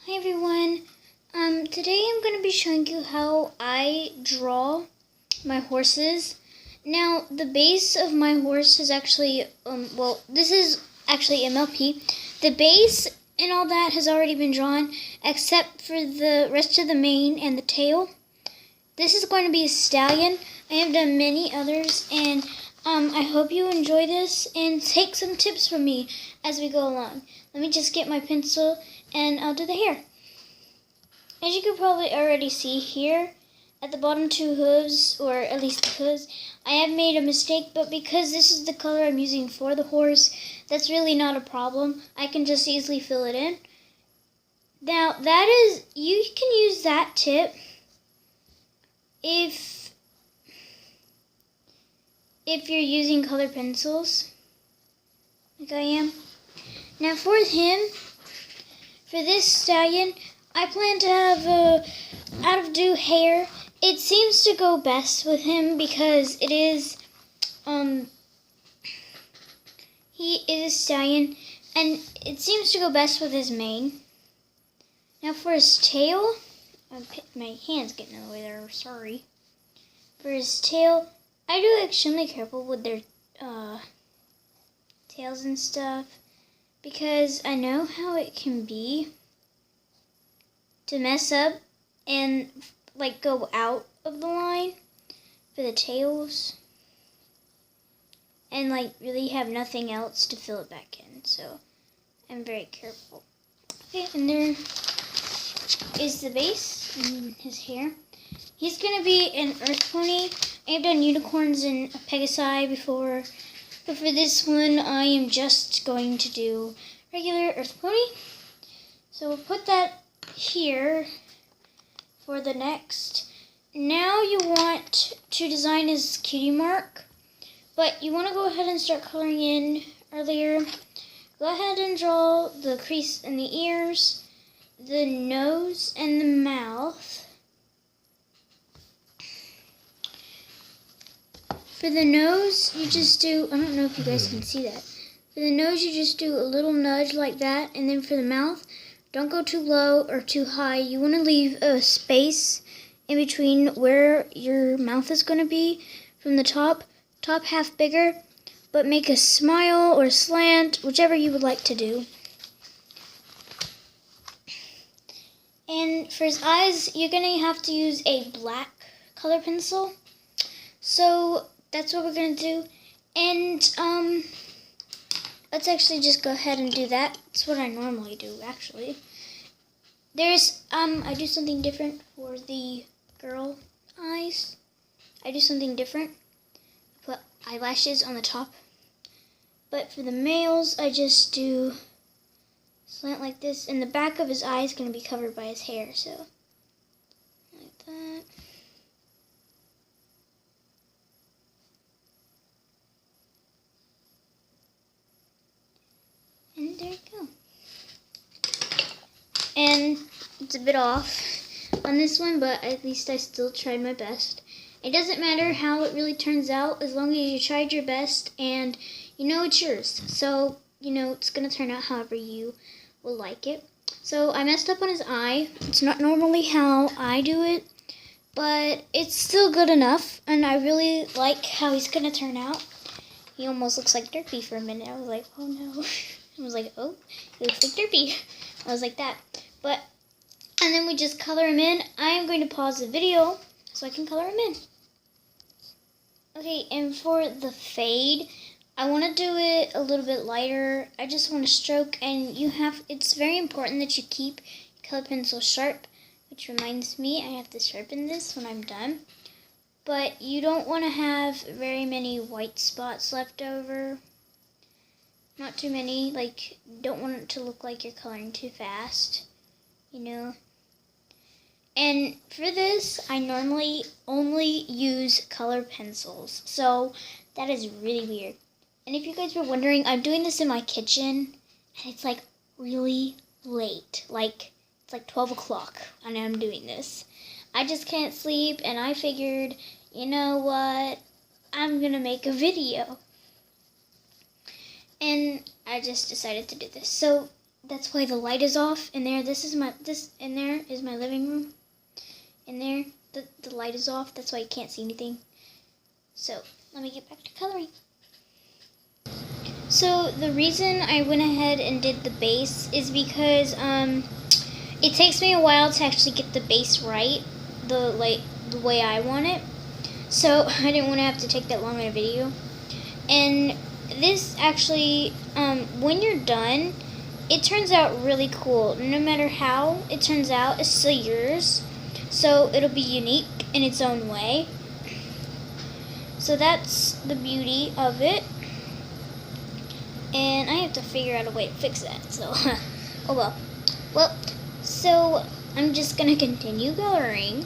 Hi everyone. Today I'm going to be showing you how I draw my horses. Now, the base of my horse is actually, this is actually MLP. The base and all that has already been drawn, except for the rest of the mane and the tail. This is going to be a stallion. I have done many others, and I hope you enjoy this and take some tips from me as we go along. Let me just get my pencil and I'll do the hair. As you can probably already see here, at the bottom two hooves, or at least the hooves, I have made a mistake, but because this is the color I'm using for the horse, that's really not a problem. I can just easily fill it in. Now, you can use that tip if you're using colored pencils, like I am. Now for this stallion, I plan to have out-of-do hair. It seems to go best with him because it is, he is a stallion, and it seems to go best with his mane. Now for his tail, my hand's getting in the way there, sorry. For his tail, I do extremely careful with their tails and stuff, because I know how it can be to mess up and like go out of the line for the tails and like really have nothing else to fill it back in. So I'm very careful. Okay, and there is the base and his hair. He's gonna be an earth pony. I've done unicorns and a pegasi before, but for this one I am just going to do regular earth pony. So we'll put that here for the next. Now you want to design his cutie mark, but you want to go ahead and start coloring in earlier. Go ahead and draw the crease in the ears, the nose, and the mouth. For the nose, you just do, I don't know if you guys can see that. For the nose, you just do a little nudge like that, and then for the mouth, don't go too low or too high. You want to leave a space in between where your mouth is going to be from the top half bigger, but make a smile or slant, whichever you would like to do. And for his eyes, you're going to have to use a black color pencil. So that's what we're going to do. And let's actually just go ahead and do that. That's what I normally do, actually. I do something different for the girl eyes. I do something different. Put eyelashes on the top. But for the males, I just do slant like this. And the back of his eye is going to be covered by his hair, so like that. And there you go. And it's a bit off on this one, but at least I still tried my best. It doesn't matter how it really turns out, as long as you tried your best and you know it's yours. So, you know, it's going to turn out however you will like it. So I messed up on his eye. It's not normally how I do it, but it's still good enough, and I really like how he's going to turn out. He almost looks like Derpy for a minute. I was like, oh no. I was like, oh, he looks like Derpy. I was like that. And then we just color him in. I am going to pause the video so I can color him in. Okay, and for the fade, I want to do it a little bit lighter. I just want to stroke, and it's very important that you keep your color pencil sharp, which reminds me I have to sharpen this when I'm done. But you don't want to have very many white spots left over. Not too many, like, don't want it to look like you're coloring too fast, you know. And for this, I normally only use color pencils, so that is really weird. And if you guys were wondering, I'm doing this in my kitchen, and it's like really late, like it's like 12 o'clock, and I'm doing this. I just can't sleep, and I figured, you know what, I'm gonna make a video. And I just decided to do this. So that's why the light is off. In there, in there is my living room. In there, the light is off. That's why you can't see anything. So let me get back to coloring. So the reason I went ahead and did the base is because it takes me a while to actually get the base right, the way I want it. So I didn't want to have to take that long in a video. And this actually, when you're done, it turns out really cool. No matter how it turns out, it's still yours. So it'll be unique in its own way. So that's the beauty of it. And I have to figure out a way to fix that. So, oh well. Well, so I'm just going to continue coloring.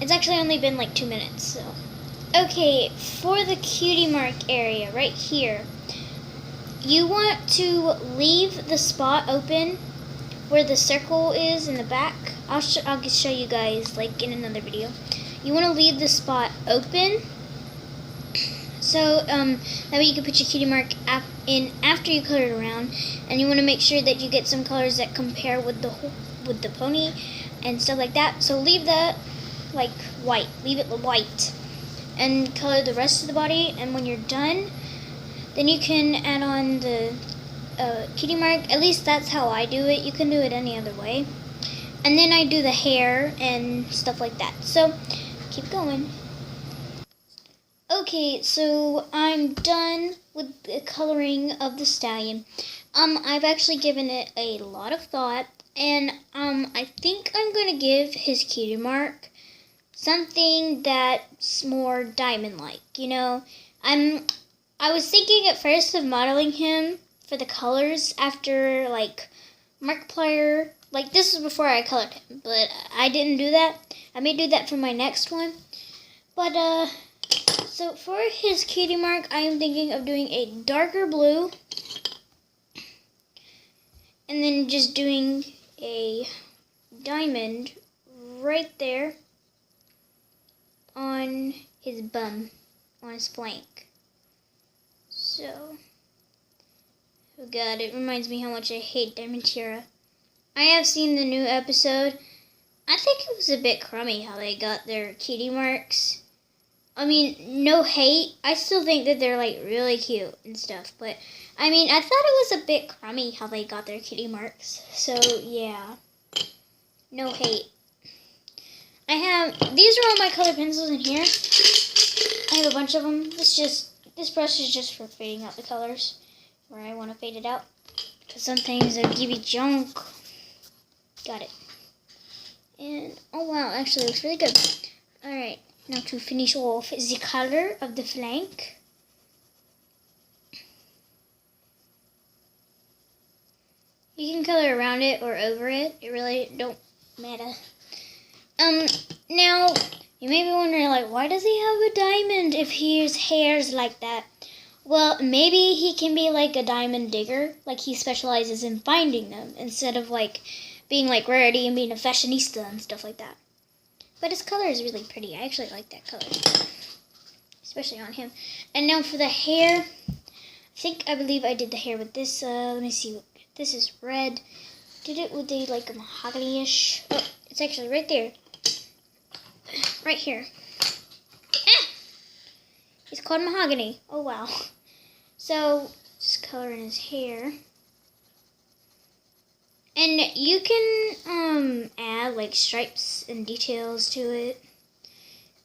It's actually only been like 2 minutes, so. Okay, for the cutie mark area right here, you want to leave the spot open where the circle is in the back. I'll just show you guys like in another video. You want to leave the spot open, so that way you can put your cutie mark in after you color it around, and you want to make sure that you get some colors that compare with the pony and stuff like that. So leave that like white, leave it white, and color the rest of the body. And when you're done, then you can add on the cutie mark. At least that's how I do it. You can do it any other way. And then I do the hair and stuff like that. So keep going. Okay, so I'm done with the coloring of the stallion. I've actually given it a lot of thought, and I think I'm gonna give his cutie mark something that's more diamond-like. You know, I was thinking at first of modeling him for the colors after like Markiplier. Like, this was before I colored him, but I didn't do that. I may do that for my next one. But so for his cutie mark, I am thinking of doing a darker blue, and then just doing a diamond right there on his bum, on his flank. So, oh god, it reminds me how much I hate Diamond Tiara. I have seen the new episode. I think it was a bit crummy how they got their cutie marks. I mean, no hate. I still think that they're like really cute and stuff. But, I mean, I thought it was a bit crummy how they got their cutie marks. So, yeah. No hate. These are all my colored pencils in here. I have a bunch of them. This brush is just for fading out the colors where I want to fade it out. Because sometimes they'll give you junk. Got it. And, oh wow, actually it looks really good. Alright, now to finish off the color of the flank. You can color around it or over it. It really don't matter. Now, you may be wondering, like, why does he have a diamond if his hair's like that? Well, maybe he can be like a diamond digger. Like, he specializes in finding them instead of, like, being like Rarity and being a fashionista and stuff like that. But his color is really pretty. I actually like that color, especially on him. And now for the hair, I believe I did the hair with this. Let me see. This is red. Did it with a like a mahogany-ish. Oh, it's actually right there, right here. Ah! It's called mahogany. Oh wow. So just coloring his hair. And you can add like stripes and details to it.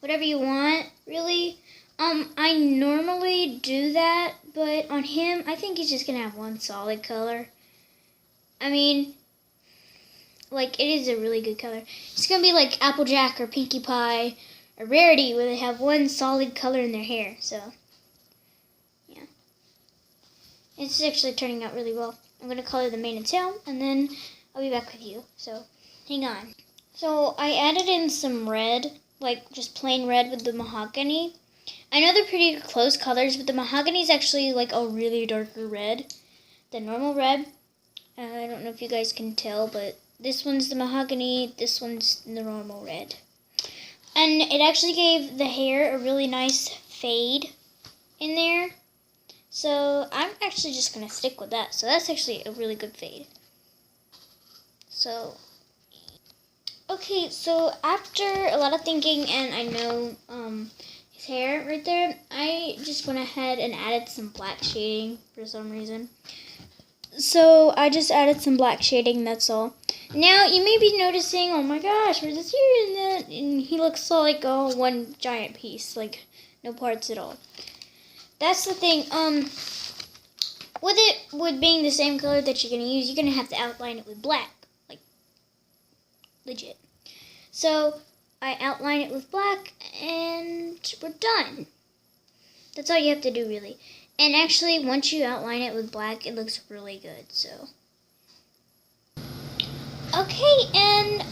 Whatever you want, really. I normally do that, but on him, I think he's just gonna have one solid color. I mean, like, it is a really good color. It's gonna be like Applejack or Pinkie Pie or Rarity, where they have one solid color in their hair. So, yeah. It's actually turning out really well. I'm going to color the mane and tail, and then I'll be back with you. So, hang on. So, I added in some red, like just plain red with the mahogany. I know they're pretty close colors, but the mahogany is actually like a really darker red than normal red. I don't know if you guys can tell, but this one's the mahogany, this one's the normal red. And it actually gave the hair a really nice fade in there. So I'm actually just going to stick with that. So that's actually a really good fade. So, okay, so after a lot of thinking, and I know his hair right there, I just went ahead and added some black shading for some reason. So I just added some black shading, that's all. Now you may be noticing, oh my gosh, where's this here and that? And he looks like one giant piece, like no parts at all. That's the thing. With being the same color that you're gonna use, you're gonna have to outline it with black, like legit. So I outline it with black, and we're done. That's all you have to do, really. And actually, once you outline it with black, it looks really good, so. Okay, and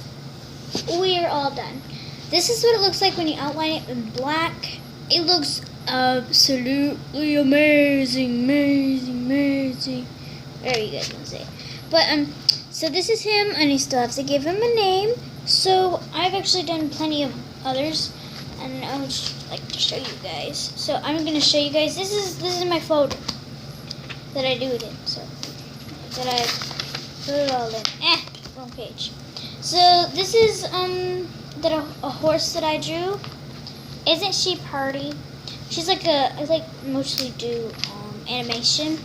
we are all done. This is what it looks like when you outline it in black. It looks absolutely amazing, amazing, amazing. There you guys want to say. But, so this is him, and I still have to give him a name. So, I've actually done plenty of others. And I would just like to show you guys. So I'm gonna show you guys. This is my folder that I do it in. So that I put it all in. Wrong page. So this is a horse that I drew. Isn't she pretty? She's like I like mostly do animation.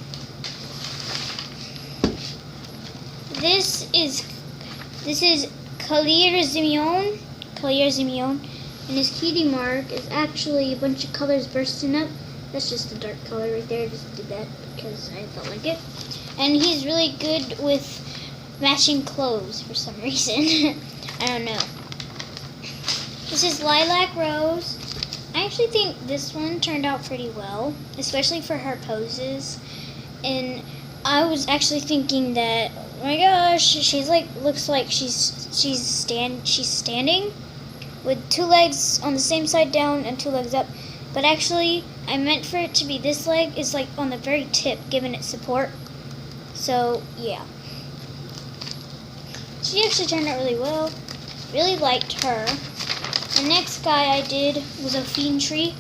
This is Khalil Simeon. And his cutie mark is actually a bunch of colors bursting up. That's just a dark color right there. I just did that because I felt like it. And he's really good with matching clothes for some reason. I don't know. This is Lilac Rose. I actually think this one turned out pretty well, especially for her poses. And I was actually thinking that, oh my gosh, she's like looks like she's standing with 2 legs on the same side down and 2 legs up. But actually, I meant for it to be this leg is like on the very tip, giving it support. So, yeah. She actually turned out really well. Really liked her. The next guy I did was a fiend tree.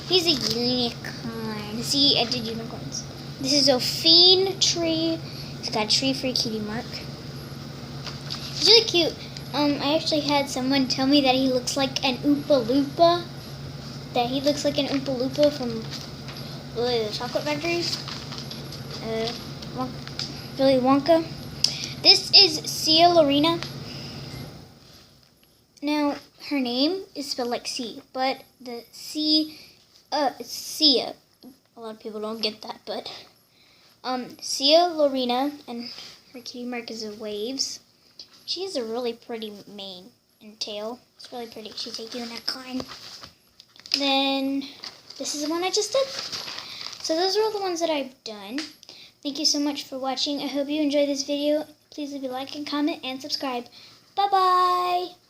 He's a unicorn. See, I did unicorns. This is a fiend tree. He's got a tree for a cutie mark. He's really cute. I actually had someone tell me that he looks like an Oompa Loompa. That he looks like an Oompa Loompa from the Chocolate Factory. Willy Wonka. This is Sia Lorena. Now, her name is spelled like C, but the C, it's Sia. A lot of people don't get that, but, Sia Lorena, and her cutie mark is the waves. She has a really pretty mane and tail. It's really pretty. She's a unicorn. Then, this is the one I just did. So those are all the ones that I've done. Thank you so much for watching. I hope you enjoyed this video. Please leave a like and comment and subscribe. Bye-bye!